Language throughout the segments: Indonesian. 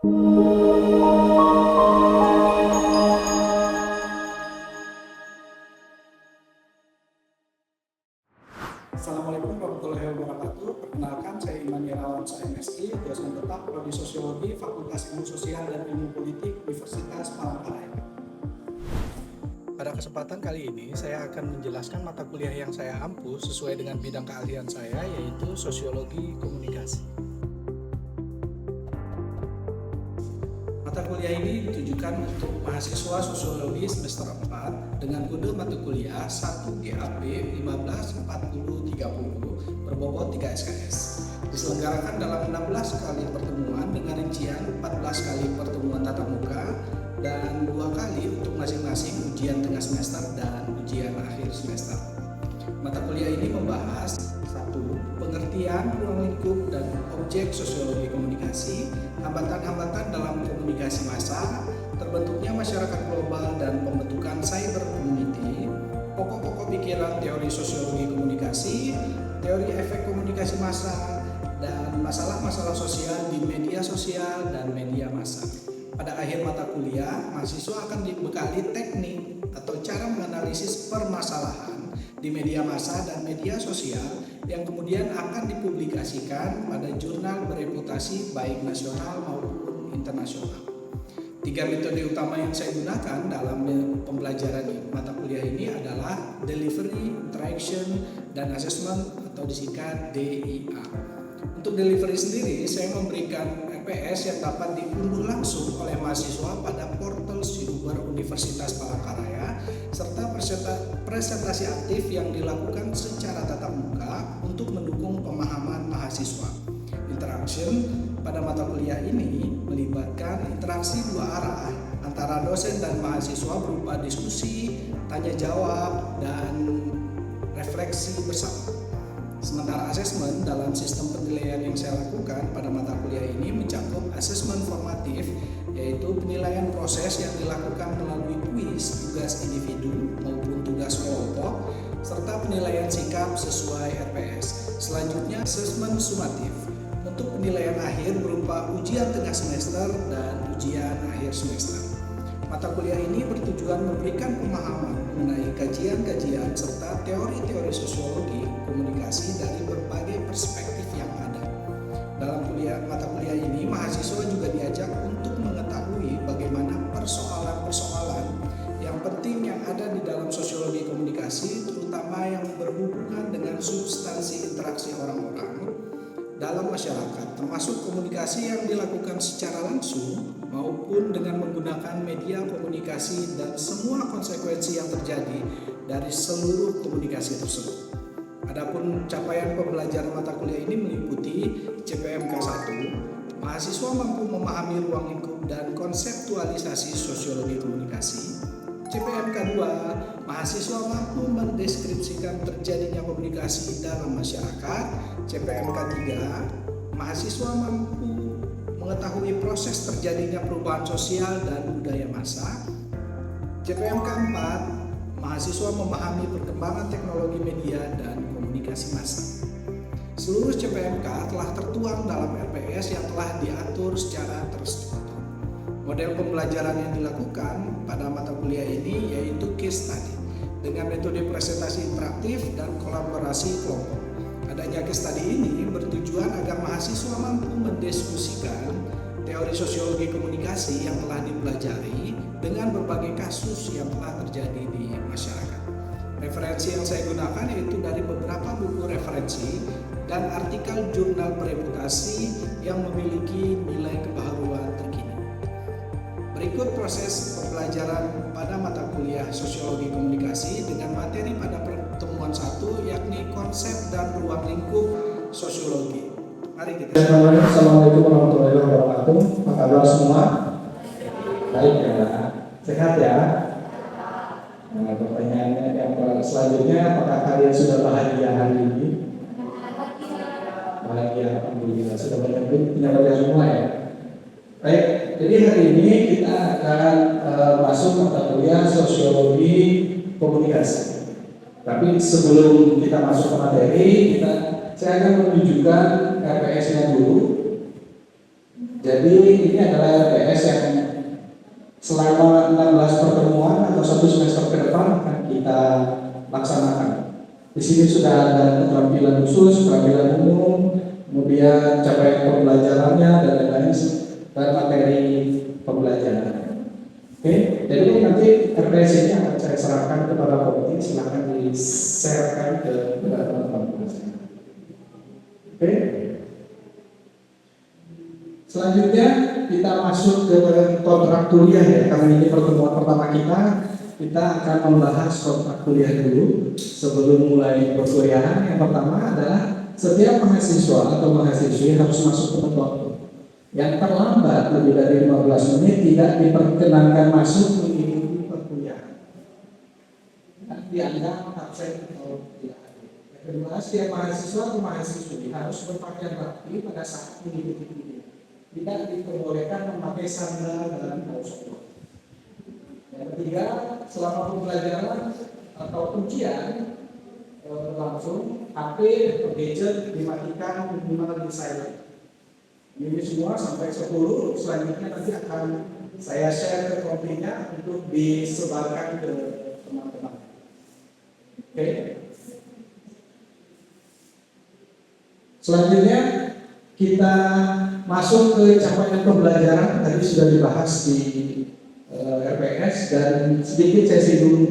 Assalamualaikum warahmatullahi wabarakatuh. Perkenalkan, saya Iman Irawan MSI, dosen tetap Prodi Sosiologi Fakultas Ilmu Sosial dan Ilmu Politik Universitas Palangkaraya. Pada kesempatan kali ini, saya akan menjelaskan mata kuliah yang saya ampuh sesuai dengan bidang keahlian saya, yaitu Sosiologi Komunikasi. Mata kuliah ini ditujukan untuk mahasiswa Sosiologi semester 4 dengan kode mata kuliah 1 GAP 154030 berbobot 3 SKS. Diselenggarakan dalam 16 kali pertemuan dengan rincian 14 kali pertemuan tatap muka dan 2 kali untuk masing-masing ujian tengah semester dan ujian akhir semester. Mata kuliah ini membahas 1. Pengertian ruang lingkup dan objek sosiologi komunikasi, hambatan-hambatan dalam komunikasi massa, terbentuknya masyarakat global dan pembentukan cyber community, pokok-pokok pikiran teori sosiologi komunikasi, teori efek komunikasi massa, dan masalah-masalah sosial di media sosial dan media massa. Pada akhir mata kuliah, mahasiswa akan dibekali teknik atau cara menganalisis permasalahan di media massa dan media sosial yang kemudian akan dipublikasikan pada jurnal bereputasi baik nasional maupun internasional. 3 metode utama yang saya gunakan dalam pembelajaran mata kuliah ini adalah delivery, interaction, dan assessment atau disingkat DIA. Untuk delivery sendiri, saya memberikan RPS yang dapat diunduh langsung oleh mahasiswa pada portal Siuber Universitas Palangkaraya serta presentasi aktif yang dilakukan secara tatap muka untuk mendukung pemahaman mahasiswa. Interaction pada mata kuliah ini melibatkan interaksi 2 arah antara dosen dan mahasiswa berupa diskusi, tanya jawab, dan refleksi bersama. Sementara asesmen dalam sistem penilaian yang saya lakukan pada mata kuliah ini mencakup asesmen formatif, yaitu penilaian proses yang dilakukan melalui kuis, tugas individu maupun tugas kelompok, serta penilaian sikap sesuai RPS. Selanjutnya asesmen sumatif untuk penilaian akhir berupa ujian tengah semester dan ujian akhir semester. Mata kuliah ini bertujuan memberikan pemahaman mengenai kajian-kajian serta teori-teori sosiologi komunikasi dari berbagai perspektif yang ada. Dalam mata kuliah ini, mahasiswa juga diajak untuk mengetahui bagaimana persoalan-persoalan yang penting yang ada di dalam sosiologi komunikasi, terutama yang berhubungan dengan substansi interaksi orang-orang dalam masyarakat, termasuk komunikasi yang dilakukan secara langsung maupun dengan menggunakan media komunikasi dan semua konsekuensi yang terjadi dari seluruh komunikasi tersebut. Adapun capaian pembelajaran mata kuliah ini meliputi CPMK 1, mahasiswa mampu memahami ruang lingkup dan konseptualisasi sosiologi komunikasi. CPMK 2, mahasiswa mampu mendeskripsikan terjadinya komunikasi dalam masyarakat. CPMK 3, mahasiswa mampu mengetahui proses terjadinya perubahan sosial dan budaya massa. CPMK 4, mahasiswa memahami perkembangan teknologi media dan komunikasi massa. Seluruh CPMK telah tertuang dalam RPS yang telah diatur secara terstruktur. Model pembelajaran yang dilakukan pada mata kuliah ini yaitu case study dengan metode presentasi interaktif dan kolaborasi kelompok. Adanya case study ini bertujuan agar mahasiswa mampu mendiskusikan teori sosiologi komunikasi yang telah dipelajari dengan berbagai kasus yang telah terjadi di masyarakat. Referensi yang saya gunakan yaitu dari beberapa buku referensi dan artikel jurnal bereputasi yang memiliki nilai kebaharuan terkini. Berikut proses pembelajaran pada mata kuliah Sosiologi Komunikasi dengan materi pada pertemuan 1 yakni konsep dan ruang lingkup sosiologi. Mari kita. Assalamualaikum warahmatullahi wabarakatuh. Apa kabar semua? Baik ya, sehat ya. Nah, pertanyaannya yang selanjutnya, apakah kalian sudah bahagia hari ini? Bahagia, alhamdulillah. Sudah banyak punya semua ya. Baik, jadi hari ini kita akan masuk mata kuliah Sosiologi Komunikasi. Tapi sebelum kita masuk ke materi, saya akan menunjukkan RPS-nya dulu. Jadi ini adalah RPS yang selama 16 pertemuan atau 1 semester ke depan akan kita laksanakan. Di sini sudah ada keterampilan khusus, keterampilan umum, kemudian capaian pembelajarannya dan lain-lain dan materi pembelajaran. Oke, jadi nanti RPS ini akan saya serahkan kepada komite, silakan di-sharekan ke teman-teman. Oke. Selanjutnya kita masuk ke kontrak kuliah ya, karena ini pertemuan pertama kita akan membahas kontrak kuliah dulu sebelum mulai perkuliahan. Yang pertama adalah setiap mahasiswa atau mahasiswi harus masuk tepat waktu. Yang terlambat lebih dari 15 menit tidak diperkenankan masuk mengikuti perkuliahan. Dianggap absen atau tidak hadir. Yang kedua, setiap mahasiswa atau mahasiswi harus berpakaian rapi pada saat mengikuti kuliah. Tidak diperbolehkan memakai sandal dalam kaos. Yang ketiga, selama pembelajaran atau ujian berlangsung, HP atau gadget dimatikan minimal di silent. Ini semua sampai 10, selanjutnya nanti akan saya share ke kompinya untuk disebarkan ke teman-teman. Oke. Selanjutnya kita masuk ke capaian pembelajaran. Tadi sudah dibahas di RPS dan sedikit saya singgung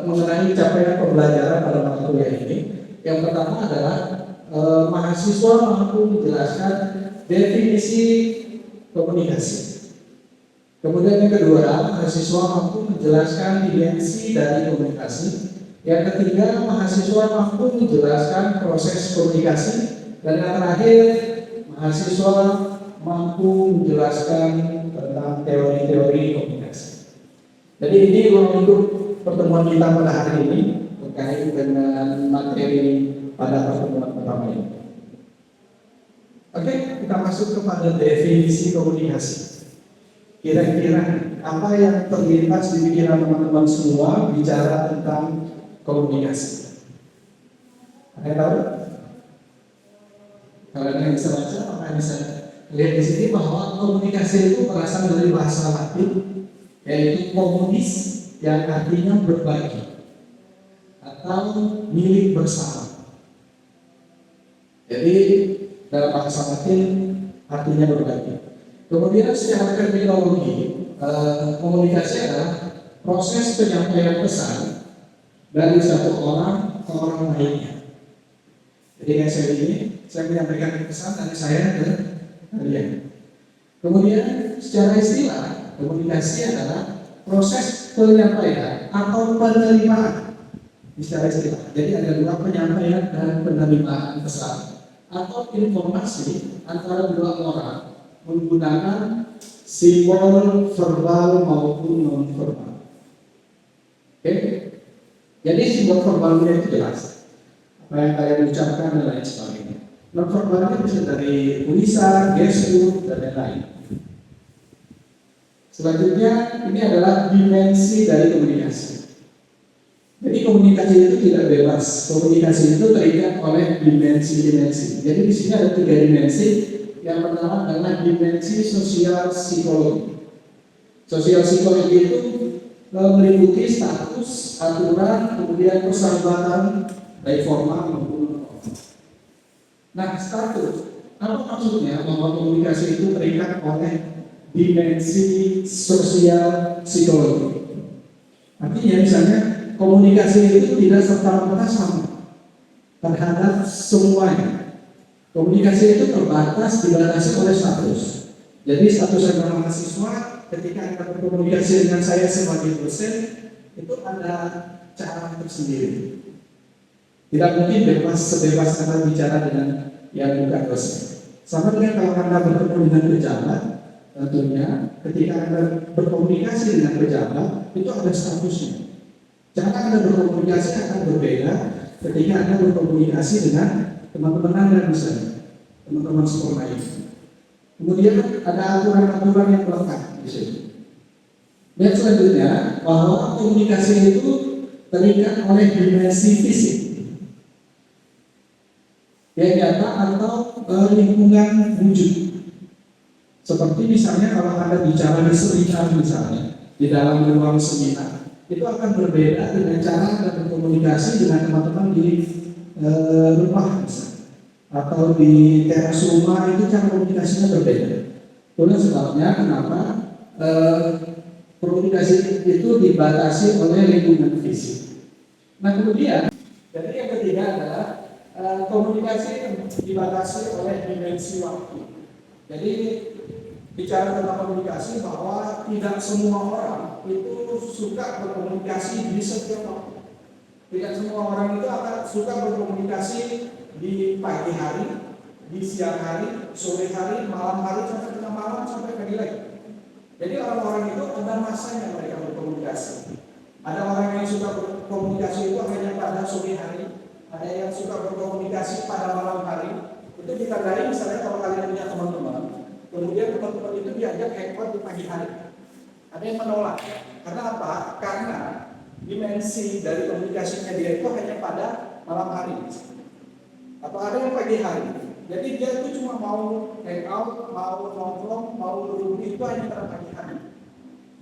mengenai capaian pembelajaran pada mata kuliah ini. Yang pertama adalah mahasiswa mampu menjelaskan definisi komunikasi. Kemudian yang kedua, mahasiswa mampu menjelaskan dimensi dari komunikasi. Yang ketiga, mahasiswa mampu menjelaskan proses komunikasi. Dan yang terakhir, mahasiswa mampu menjelaskan tentang teori-teori komunikasi. Jadi ini untuk pertemuan kita pada hari ini terkait dengan materi pada pertemuan pertama ini. Oke, kita masuk kepada definisi komunikasi. Kira-kira apa yang terlintas di pikiran teman-teman semua bicara tentang komunikasi? Ada yang tahu? Kalau ada yang bisa baca, maka bisa lihat di sini bahwa komunikasi itu berasal dari bahasa Latin, yaitu komunis, yang artinya berbagi atau milik bersama. Jadi dalam bahasa Latin artinya berbagi. Kemudian secara terminologi, komunikasi adalah proses penyampaian pesan dari satu orang ke orang lainnya. Jadi kayak saya ini, saya menyampaikan pesan dari saya ke kalian. Kemudian secara istilah, komunikasi adalah proses penyampaian atau penerimaan. Secara istilah. Jadi ada dua, penyampaian dan penerimaan pesan atau informasi antara dua orang menggunakan simbol verbal maupun non verbal. Oke? Jadi simbol verbalnya itu jelas. Apa yang kalian ucapkan dan lain sebagainya. Non verbalnya bisa dari tulisan, gestur, dan lain-lain. Selanjutnya ini adalah dimensi dari komunikasi. Jadi komunikasi itu tidak bebas. Komunikasi itu terikat oleh dimensi-dimensi. Jadi di sini ada 3 dimensi. Yang pertama adalah dimensi sosial psikologi. Sosial psikologi itu meliputi status, aturan, kemudian persahabatan baik formal maupun non-formal. Nah, status apa maksudnya bahwa komunikasi itu terikat oleh dimensi sosial psikologi? Artinya misalnya komunikasi itu tidak serta-merta sama terhadap semuanya. Komunikasi itu terbatas, dibatasi oleh status. Jadi status saya mahasiswa, ketika Anda berkomunikasi dengan saya sebagai dosen, itu ada cara tersendiri. Tidak mungkin sebebas Anda bicara dengan yang bukan dosen. Sama dengan kalau Anda bertemu dengan pejabat, tentunya ketika Anda berkomunikasi dengan pejabat, itu ada statusnya. Cara Anda berkomunikasi akan berbeda ketika Anda berkomunikasi dengan teman-teman Anda misalnya, teman-teman sekolah ini. Kemudian ada aturan-aturan yang melekat di sini. Dan selanjutnya bahwa komunikasi itu terikat oleh dimensi fisik, yang nyata atau lingkungan wujud. Seperti misalnya kalau Anda bicara di seminar misalnya, di dalam ruang seminar, itu akan berbeda dengan cara Anda berkomunikasi dengan teman-teman di rumah misalnya, atau di teras rumah, itu cara komunikasinya berbeda. Itulah sebabnya kenapa komunikasi itu dibatasi oleh lingkungan fisik. Nah kemudian, jadi yang ketiga adalah komunikasi dibatasi oleh dimensi waktu. Jadi bicara tentang komunikasi bahwa tidak semua orang itu suka berkomunikasi di setiap waktu. Tidak semua orang itu akan suka berkomunikasi di pagi hari, di siang hari, sore hari, malam hari, sampai tengah malam, sampai pagi lagi. Jadi orang-orang itu ada masanya mereka berkomunikasi. Ada orang yang suka berkomunikasi itu hanya pada sore hari, ada yang suka berkomunikasi pada malam hari. Itu ditandai misalnya kalau kalian punya teman-teman, kemudian teman-teman itu diajak hangout di pagi hari. Ada yang menolak. Karena apa? Karena dimensi dari komunikasinya dia itu hanya pada malam hari. Atau ada yang pagi hari. Jadi dia itu cuma mau hangout, mau nongkrong, mau duduk itu hanya pada pagi hari.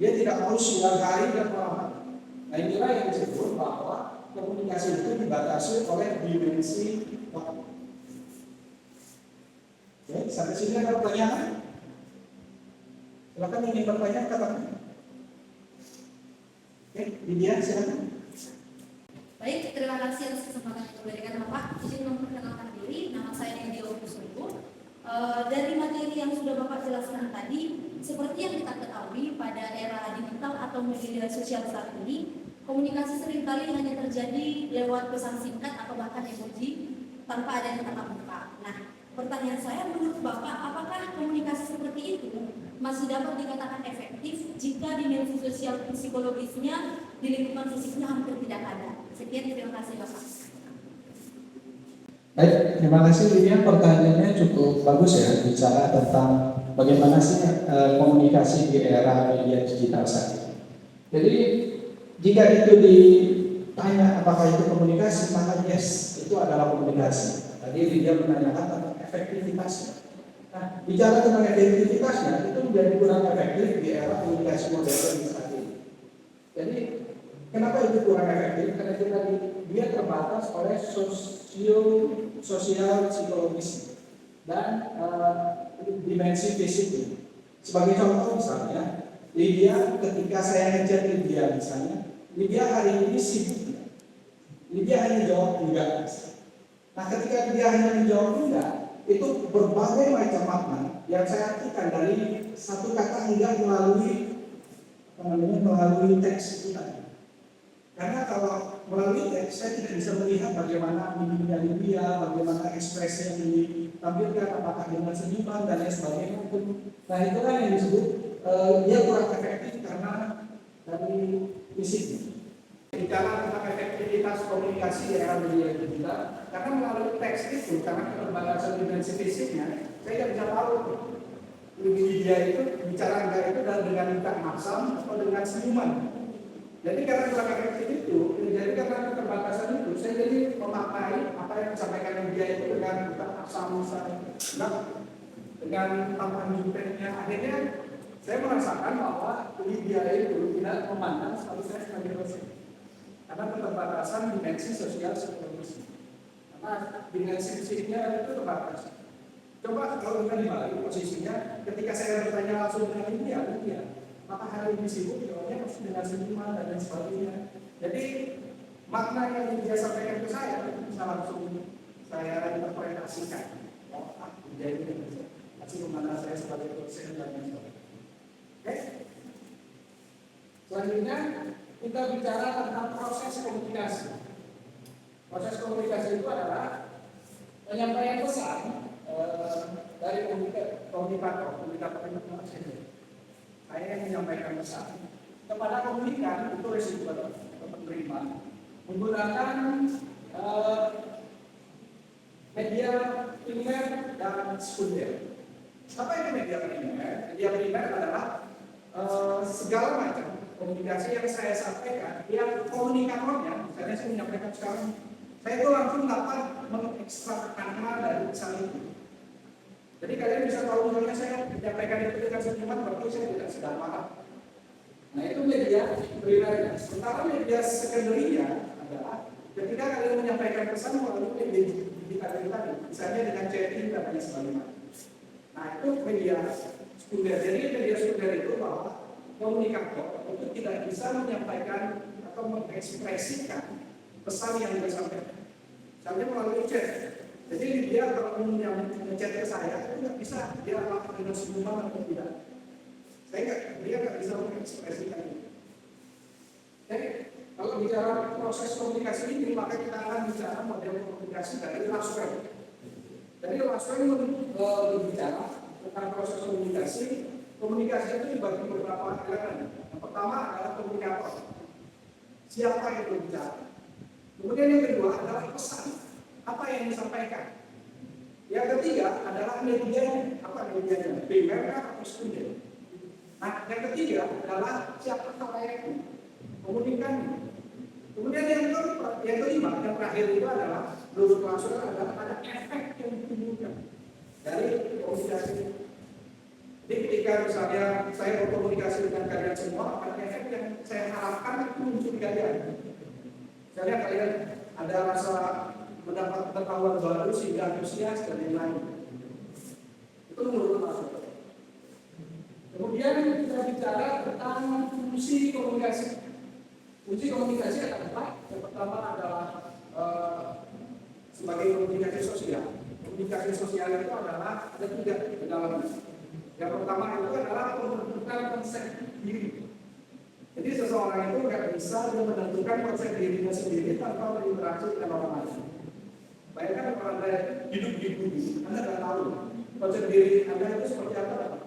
Dia tidak mau siang hari dan malam hari. Nah inilah yang disebut bahwa komunikasi itu dibatasi oleh dimensi waktu. Oke, sampai sini ada pertanyaan? Silakan ingin bertanya, katakan. Oke, Lydia silakan. Baik, terima kasih atas kesempatan yang diberikan Bapak. Izin memperkenalkan diri, nama saya Lydia Opusuliku. Dari materi yang sudah Bapak jelaskan tadi, seperti yang kita ketahui pada era digital atau media sosial saat ini, komunikasi seringkali hanya terjadi lewat pesan singkat atau bahkan emoji tanpa adanya tatap muka. Nah, pertanyaan saya menurut Bapak, apakah komunikasi seperti itu masih dapat dikatakan efektif jika dimensi sosial psikologisnya di lingkungan fisiknya hampir tidak ada? Sekian, terima kasih Bapak. Baik, terima kasih Lydia. Pertanyaannya cukup bagus ya, bicara tentang bagaimana sih komunikasi di era media digital saat ini. Jadi jika itu ditanya apakah itu komunikasi, maka yes, itu adalah komunikasi. Tadi Lydia menanyakan tentang efektivitasnya. Nah, bicara tentang efektivitasnya itu menjadi kurang efektif di era komunikasi modern saat ini. Jadi kenapa itu kurang efektif? Karena itu tadi dia terbatas oleh sosial psikologis dan dimensi fisik. Sebagai contoh misalnya, Lydia ketika saya ngechat Lydia misalnya, Lydia hari ini sibuk. Lydia hanya jawab enggak. Nah ketika dia hanya menjawab enggak, itu berbagai macam makna yang saya artikan dari satu kata enggak melalui teks itu tadi. Karena kalau melalui teks saya tidak bisa melihat bagaimana mimiknya Lydia, bagaimana ekspresi yang ditampilkan, apakah dengan senyuman dan lain sebagainya. Nah itulah yang disebut dia kurang efektif karena dari fisik. Bicara tentang efektivitas komunikasi di era media digital, karena melalui teks itu, karena keterbatasan dimensi fisiknya, saya tidak bisa tahu Lydia itu bicara enggak itu dengan minta maksam atau dengan senyuman. Jadi karena kurang efektif itu, jadi karena keterbatasan itu, saya jadi memaknai apa yang disampaikan Lydia itu dengan minta maksam misalnya, dengan tambahan jumpetnya. Akhirnya saya merasakan bahwa Lydia itu tidak memandang status saya sebagai dosen. Karena keterbatasan dimensi sosial psikologis. Karena dimensi fisiknya itu terbatas. Coba kalau kita dibalik posisinya, ketika saya bertanya langsung dengan Lydia, maka hari ini sibuk, jawabnya pasti dengan senyuman dan lain sebagainya. Jadi makna yang Lydia sampaikan ke saya bisa langsung saya interpretasikan. Oh, jadi masih memandang saya sebagai dosen dan lain sebagainya. Oke? Selanjutnya kita bicara tentang proses komunikasi. Proses komunikasi itu adalah penyampaian pesan dari komunikator saya yang menyampaikan pesan kepada komunikan itu receiver atau penerima menggunakan media primer dan sekunder. Apa itu media primer? Media primer adalah segala macam komunikasi yang saya sampaikan, yang komunikatornya, misalnya saya menyampaikan sekarang, saya itu langsung dapat mengekstrak makna dari pesan itu. Jadi kalian bisa tahu misalnya saya menyampaikan itu dengan senyuman, berarti saya tidak sedang marah. Nah itu media primernya. Sementara media sekundernya adalah ketika kalian menyampaikan pesan melalui media digital tadi, misalnya dengan chatting dan lain sebagainya. Nah itu media sekunder. Jadi media sekunder itu bahwa komunikator itu tidak bisa menyampaikan atau mengekspresikan pesan yang disampaikan. Misalnya melalui chat. Jadi dia kalau ngechat ke saya itu nggak bisa dia lakukan dengan senyuman atau tidak. Dia nggak bisa mengekspresikan itu. Jadi kalau bicara proses komunikasi ini, maka kita akan bicara model komunikasi dari Laswell. Jadi Laswell berbicara tentang proses komunikasi. Komunikasi itu dibagi beberapa elemen. Yang pertama adalah komunikator. Siapa yang berbicara? Kemudian yang kedua adalah pesan. Apa yang disampaikan? Yang ketiga adalah medianya. Apa medianya? Primer atau sekunder? Nah, yang ketiga adalah siapa yang komunikannya. Kemudian yang kelima, yang terakhir itu adalah menurut Laswell adalah ada efek yang ditimbulkan dari komunikasi. Jadi ketika misalnya saya berkomunikasi dengan kalian semua, ada efek yang saya harapkan itu muncul di kalian. Misalnya kalian ada rasa mendapat pengetahuan baru sehingga antusias dan lain-lain. Itu menurut Laswell. Kemudian kita bicara tentang fungsi komunikasi. Fungsi komunikasi ada empat. Yang pertama adalah sebagai komunikasi sosial. Komunikasi sosial itu adalah ada tiga di dalamnya. Yang pertama itu adalah menentukan konsep diri. Jadi seseorang itu nggak bisa menentukan konsep dirinya sendiri tanpa berinteraksi dengan orang lain. Bayangkan kalau Anda hidup di bumi, Anda nggak tahu konsep diri Anda itu seperti apa.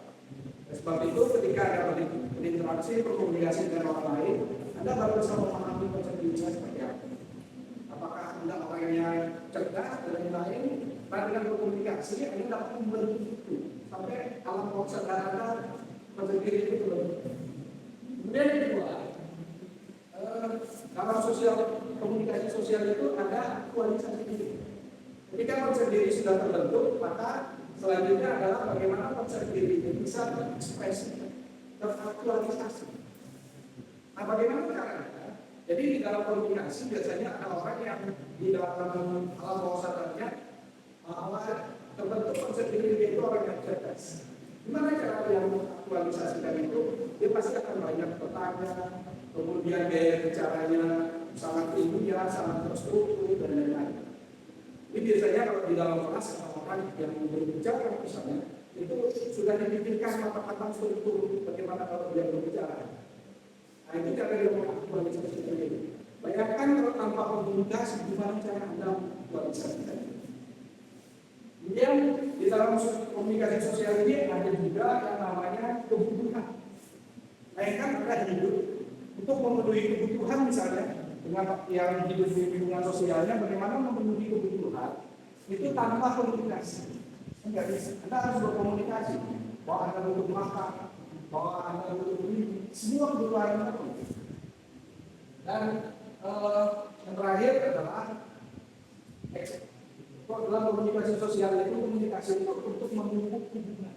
Sebab itu ketika Anda berinteraksi, berkomunikasi dengan orang lain, Anda baru bisa memahami konsep dirinya seperti apa. Apakah Anda orang yang cerdas dan lain-lain, nah dengan berkomunikasi Anda dapat membentuk itu sampai alam bawah sadar Anda konsep diri itu terbentuk. Kemudian yang kedua, dalam komunikasi sosial itu ada aktualisasi diri. Ketika konsep diri sudah terbentuk, maka selanjutnya adalah bagaimana konsep diri itu bisa berekspresi, teraktualisasi. Nah, bagaimana caranya? Jadi di dalam komunikasi biasanya ada orang yang di dalam alam bawah sadarnya terbentuk konsep diri itu orang yang cerdas. Gimana cara yang aktualisasikan itu? Dia pasti akan banyak bertanya, kemudian gaya bicaranya sangat ilmiah, sangat terstruktur dan lain-lain. Ini biasanya kalau di dalam kelas orang yang berbicara misalnya itu sudah dipikirkan matang-matang struktur bagaimana kalau dia berbicara. Nah itu cara dia mengaktualisasikan ini. Bayangkan kalau tanpa komunikasi gimana cara Anda mengaktualisasikan ini. Kemudian di dalam komunikasi sosial ini ada juga yang namanya kebutuhan. Bayangkan Anda hidup untuk memenuhi kebutuhan misalnya dengan yang hidup di lingkungan sosialnya, bagaimana memenuhi kebutuhan itu tanpa komunikasi. Enggak bisa. Anda harus berkomunikasi bahwa Anda butuh makan, bahwa Anda butuh beli, semua kebutuhan Anda. Dan yang terakhir adalah dalam komunikasi sosial itu komunikasi itu untuk memupuk hubungan.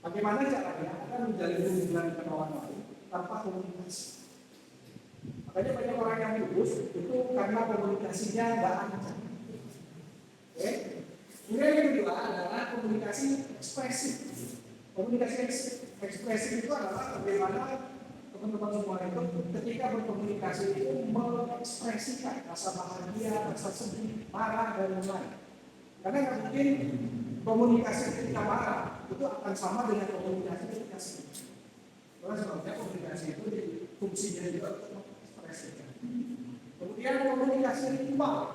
Bagaimana caranya Anda menjalin hubungan dengan orang lain tanpa komunikasi? Makanya banyak orang yang putus itu karena komunikasinya nggak lancar. Oke. Kemudian yang kedua adalah komunikasi ekspresif. Komunikasi ekspresif itu adalah bagaimana teman-teman semua itu ketika berkomunikasi itu mengekspresikan rasa bahagia, rasa sedih, marah dan lain-lain. Karena nggak mungkin komunikasi ketika marah itu akan sama dengan komunikasi ketika sedih. Karena sebabnya komunikasi itu fungsinya juga kemudian komunikasi ritual.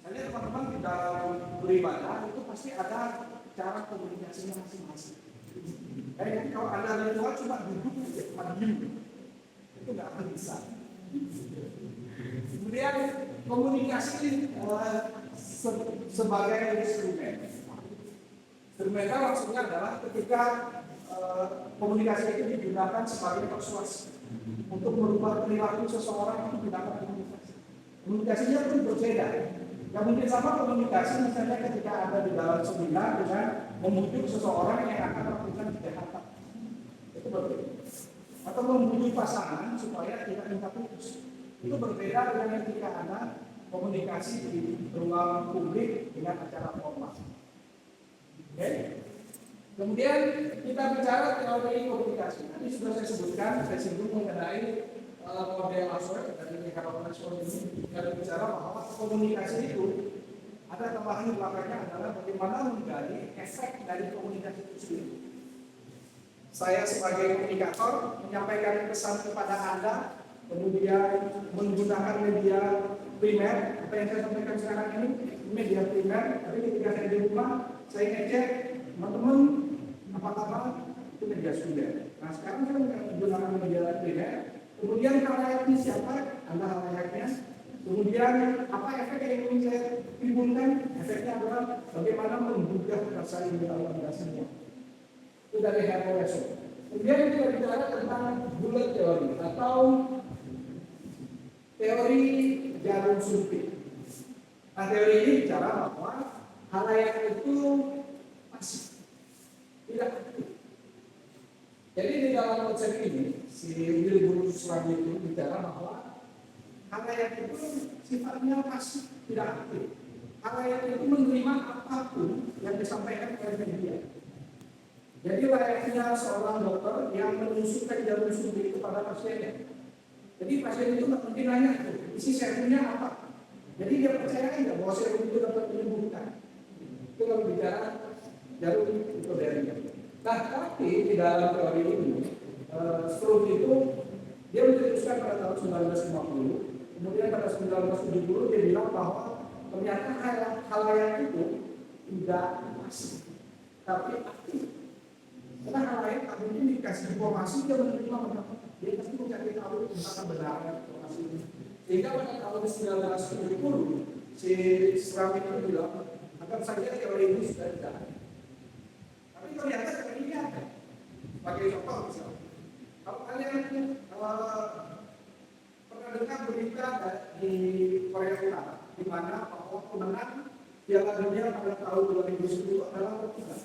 Misalnya teman-teman di dalam beribadah itu pasti ada cara komunikasinya masing-masing. Jadi kalau Anda ritual cuma duduk cuma diem, itu nggak akan bisa. Kemudian komunikasi sebagai instrumen. Instrumental maksudnya adalah ketika komunikasi itu digunakan sebagai persuasi untuk merubah perilaku seseorang itu menggunakan komunikasi. Komunikasinya pun berbeda. Ya mungkin sama komunikasi misalnya ketika ada di dalam seminar dengan membujuk seseorang yang akan melakukan kejahatan. Itu berbeda. Atau membujuk pasangan supaya tidak minta putus. Itu berbeda dengan ketika ada komunikasi di ruang publik dengan acara formal. Oke? Kemudian kita bicara teori komunikasi. Tadi sudah saya sebutkan, saya singgung mengenai model Laswell dari Harold Laswell ini. Kita bicara bahwa komunikasi itu ada tambahan di belakangnya adalah bagaimana menggali efek dari komunikasi itu sendiri. Saya sebagai komunikator menyampaikan pesan kepada Anda, kemudian menggunakan media primer. Apa yang saya sampaikan sekarang ini media primer. Tapi ketika saya di rumah, saya ngecek teman-teman apa kabar, itu media sekunder. Nah sekarang saya menggunakan media primer. Kemudian halayak ini siapa? Anda halayaknya. Kemudian apa efek yang ingin saya timbulkan? Efeknya adalah bagaimana menggugah rasa ini dalam Anda semua. Itu dari Harold Laswell. Kemudian kita bicara tentang bullet theory atau teori jarum suntik. Nah teori ini bicara bahwa halayak itu pasif, tidak aktif. Jadi di dalam konsep ini si Wilbur Swanson itu bicara bahwa halayak itu sifatnya pasif, tidak aktif. Halayak itu menerima apapun yang disampaikan oleh media. Jadi layaknya seorang dokter yang menusukkan jarum suntik kepada pasiennya. Jadi pasien itu nggak mungkin nanya isi serumnya apa. Jadi dia percaya nggak bahwa serum itu dapat menyembuhkan. Itu kalau bicara jarum itu dari. Nah tapi di dalam teori ini Stroop itu dia mencetuskan pada tahun 1950. Kemudian pada 1970 dia bilang bahwa ternyata halayak itu tidak pasif, tapi aktif. Karena hal lain tak mungkin dikasih informasi dia menerima mendapat. Dia pasti mencari tahu tentang kebenaran informasi ini. Sehingga pada tahun 1970 si Stroop itu bilang akan saja teori ini sudah tidak ada. Tapi ternyata teori ini ada. Sebagai contoh misalnya, kalau kalian pernah dengar berita di Korea Utara, di mana bahwa kemenangan Piala Dunia pada tahun 2010 adalah Portugal.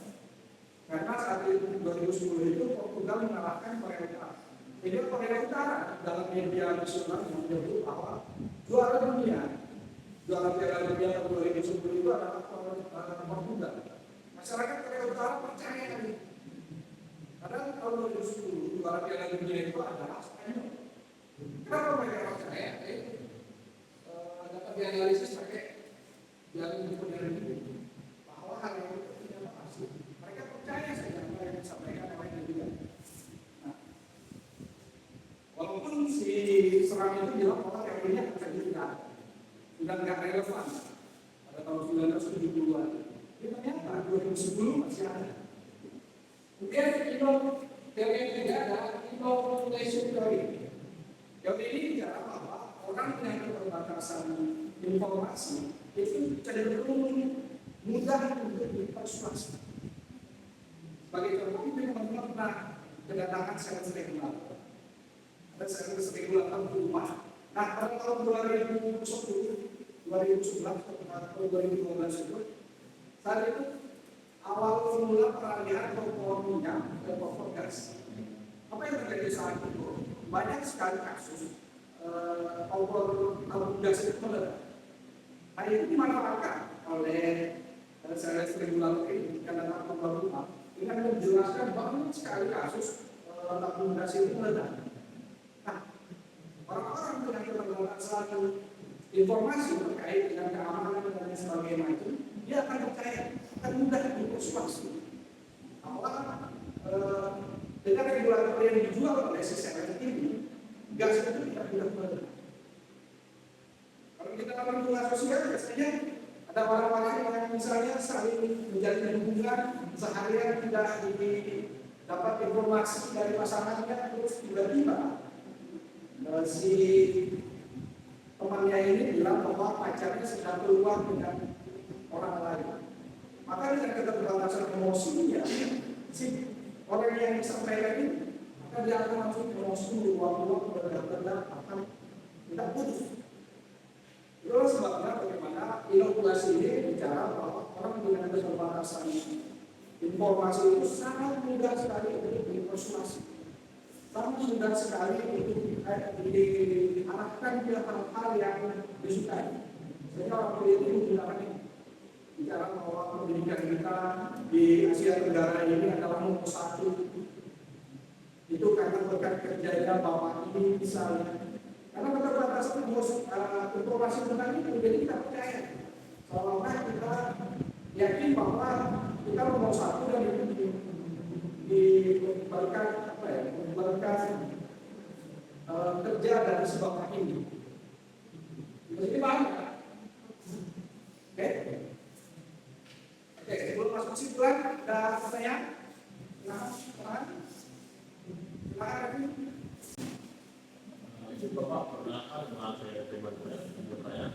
Karena saat itu 2010 itu Portugal mengalahkan Korea Utara. Jadi Korea Utara dalam media nasional menyebut bahwa juara Piala Dunia tahun 2010 itu adalah Portugal. Masyarakat Korea Utara percaya ini. Karena tahun 2010 juara Piala Dunia itu adalah Spanyol. Kenapa mereka percaya? Dapat dianalisis pakai jalan kebenaran ini bahwa hal yang itu tidak pasti. Mereka percaya saja apa yang disampaikan oleh media. Nah, walaupun si Seram itu bilang bahwa teorinya akan tidak sudah nggak relevan pada tahun 1970-an. Tapi ternyata 2010 masih ada. Kemudian teori yang ketiga adalah information theory. Teori ini bicara bahwa orang dengan keterbatasan informasi itu cenderung mudah untuk dipersuasi. Sebagai contoh, itu teman-teman pernah kedatangan secara spekulatif. Ada secara spekulatif di rumah. Nah, pada tahun 2010, 2011 atau 2012 itu, saat itu awal mula peralihan kompor minyak ke kompor gas. Apa yang terjadi saat itu? Banyak sekali kasus kompor gas itu meledak. Nah, itu dimanfaatkan oleh saya regulator ini karena kompor rumah dengan menjelaskan banyak sekali kasus tabung gas itu meledak. Nah, orang-orang dengan keterbatasan informasi terkait dengan keamanan dan sebagainya itu, dia akan percaya, akan mudah dipersuasi bahwa dengan regulator yang dijual oleh sistem ini, gas itu tidak mudah meledak. Kalau kita dalam hubungan sosial biasanya ada orang-orang yang misalnya saling menjalin hubungan seharian tidak dapat informasi dari pasangannya, terus tiba-tiba si temannya ini bilang bahwa pacarnya sedang keluar dengan orang lain. Maka dengan keterbatasan emosinya, si orang yang disampaikan ini, maka dia akan langsung emosi, uang-uang, benda-benda akan tidak putus. Itulah sebabnya bagaimana inokulasi ini bicara bahwa orang dengan keterbatasan informasi itu sangat mudah sekali untuk dipersuasi, sangat mudah sekali untuk diarahkan ke hal-hal yang disukai. Sehingga orang politik menggunakan ini bicara bahwa pendidikan kita di Asia Tenggara ini adalah nomor satu. Itu karena berkat kerjanya Bapak ini misalnya. Karena keterbatasan informasi tentang itu, jadi kita percaya. Seolah-olah kita yakin bahwa kita nomor satu dan itu berkat kerja dari sebab ini. Jadi paham? Oke, sebelum masuk kesimpulan, ada pertanyaan? Silakan. Bapak pernah dengan saya pribadi bertanya,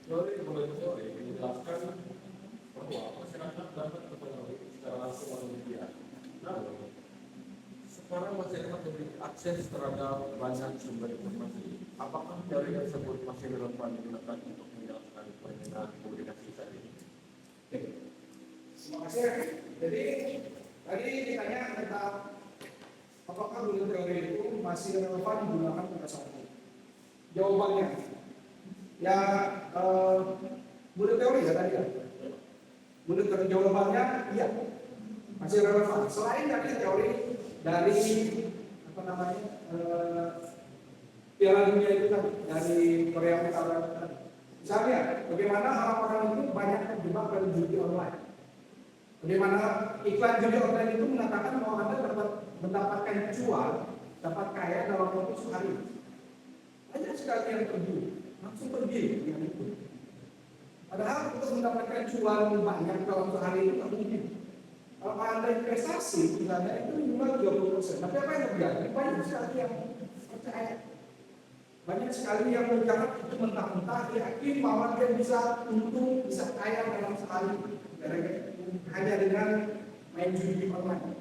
teori teori menjelaskan bahwa masyarakat dapat mempengaruhi secara langsung oleh media. Namun, sekarang masyarakat memiliki akses terhadap banyak sumber informasi. Apakah teori tersebut masih relevan digunakan untuk menjelaskan fenomena komunikasi saat ini? Terima kasih. Jadi tadi ditanya tentang apakah bulan teori itu masih relevan digunakan pada saat ini? Jawabannya, ya bulan teori ya tadi ya. Bulan teori jawabannya iya, masih relevan. Selain dari teori dari apa namanya Piala Dunia itu tadi, dari Korea Utara tadi. Misalnya, bagaimana orang-orang itu banyak terjebak dalam judi online. Bagaimana iklan judi online itu mengatakan bahwa Anda dapat mendapatkan cuan, dapat kaya dalam waktu sehari. Banyak sekali yang pergi, langsung pergi dengan itu. Padahal untuk mendapatkan cuan banyak dalam sehari itu tidak mungkin. Kalau Anda investasi, misalnya itu minimal 30%. Tapi apa yang terjadi? Banyak sekali yang percaya. Banyak sekali yang mencatat itu mentah-mentah yakin bahwa dia bisa untung, bisa kaya dalam sehari hanya dengan main judi online.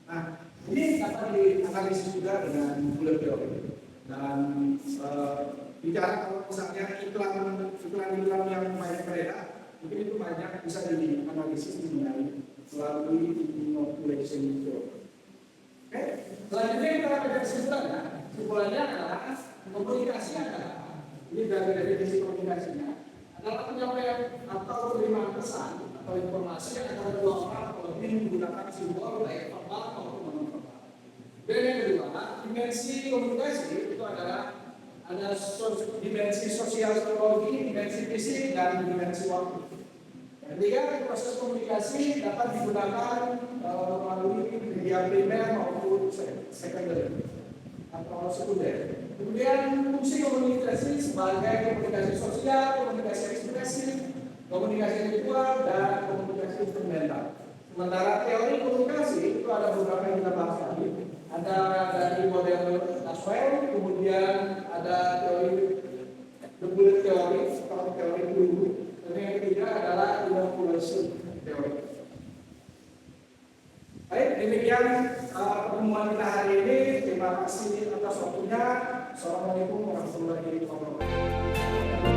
Nah, ini dapat dianalisis juga dengan bulan teori. Dan bicara kalau misalnya iklan yang banyak beredar, mungkin itu banyak bisa dianalisis mengenai melalui inoculation itu. Oke, selanjutnya kita akan kesimpulannya. Kesimpulannya adalah komunikasi adalah, ini dari definisi komunikasinya, adalah penyampaian atau penerimaan pesan atau informasi antara dua orang atau lebih menggunakan simbol baik verbal maupun non-verbal. Dan yang kedua, dimensi komunikasi itu adalah ada dimensi sosial psikologi, dimensi fisik, dan dimensi waktu. Ketiga, proses komunikasi dapat digunakan melalui media primer maupun sekunder atau sekunder. Kemudian fungsi komunikasi sebagai komunikasi sosial, komunikasi ekspresif, komunikasi visual, dan komunikasi instrumental. Sementara teori komunikasi itu ada beberapa yang kita bahas tadi. Ada dari model Laswell, kemudian ada teori the bullet theory atau teori peluru. Dan yang ketiga adalah inoculation teori. Baik, demikian pertemuan kita hari ini. Terima kasih atas waktunya. Assalamualaikum warahmatullahi wabarakatuh.